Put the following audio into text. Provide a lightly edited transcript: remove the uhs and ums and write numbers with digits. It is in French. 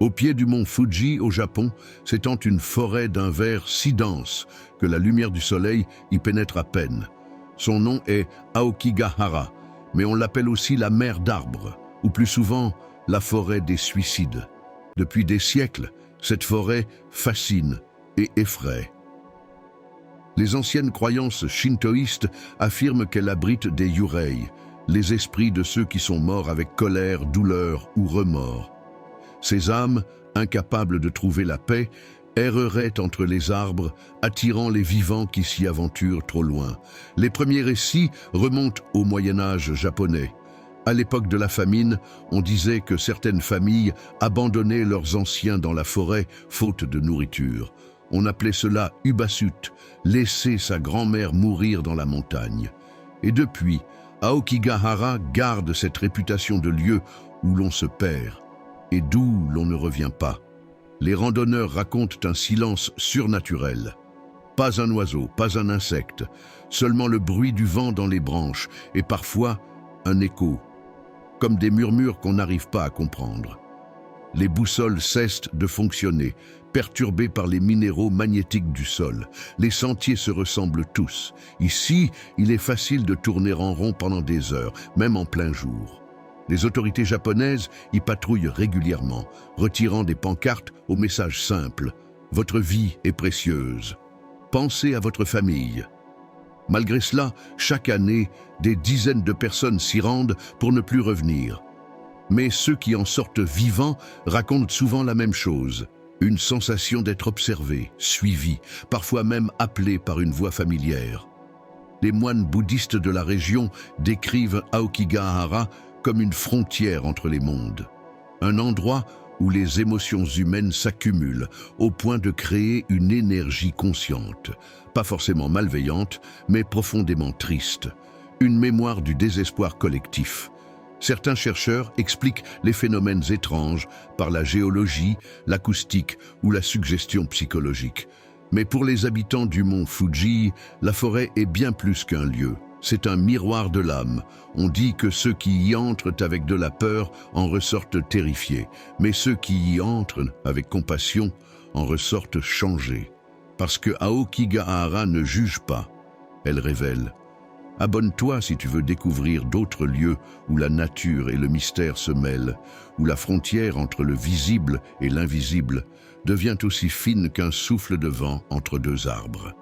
Au pied du mont Fuji, au Japon, s'étend une forêt d'un vert si dense que la lumière du soleil y pénètre à peine. Son nom est Aokigahara, mais on l'appelle aussi la mer d'arbres, ou plus souvent, la forêt des suicides. Depuis des siècles, cette forêt fascine et effraie. Les anciennes croyances shintoïstes affirment qu'elle abrite des yurei, les esprits de ceux qui sont morts avec colère, douleur ou remords. Ces âmes, incapables de trouver la paix, erreraient entre les arbres, attirant les vivants qui s'y aventurent trop loin. Les premiers récits remontent au Moyen-Âge japonais. À l'époque de la famine, on disait que certaines familles abandonnaient leurs anciens dans la forêt, faute de nourriture. On appelait cela ubasut, laisser sa grand-mère mourir dans la montagne. Et depuis, Aokigahara garde cette réputation de lieu où l'on se perd et d'où l'on ne revient pas. Les randonneurs racontent un silence surnaturel. Pas un oiseau, pas un insecte, seulement le bruit du vent dans les branches et parfois un écho, comme des murmures qu'on n'arrive pas à comprendre. Les boussoles cessent de fonctionner, perturbées par les minéraux magnétiques du sol. Les sentiers se ressemblent tous. Ici, il est facile de tourner en rond pendant des heures, même en plein jour. Les autorités japonaises y patrouillent régulièrement, retirant des pancartes au message simple « Votre vie est précieuse. Pensez à votre famille ». Malgré cela, chaque année, des dizaines de personnes s'y rendent pour ne plus revenir. Mais ceux qui en sortent vivants racontent souvent la même chose. Une sensation d'être observé, suivi, parfois même appelé par une voix familière. Les moines bouddhistes de la région décrivent Aokigahara comme une frontière entre les mondes. Un endroit où les émotions humaines s'accumulent au point de créer une énergie consciente, pas forcément malveillante, mais profondément triste. Une mémoire du désespoir collectif. Certains chercheurs expliquent les phénomènes étranges par la géologie, l'acoustique ou la suggestion psychologique. Mais pour les habitants du mont Fuji, la forêt est bien plus qu'un lieu. C'est un miroir de l'âme. On dit que ceux qui y entrent avec de la peur en ressortent terrifiés, mais ceux qui y entrent avec compassion en ressortent changés. Parce que Aokigahara ne juge pas, elle révèle. Abonne-toi si tu veux découvrir d'autres lieux où la nature et le mystère se mêlent, où la frontière entre le visible et l'invisible devient aussi fine qu'un souffle de vent entre deux arbres.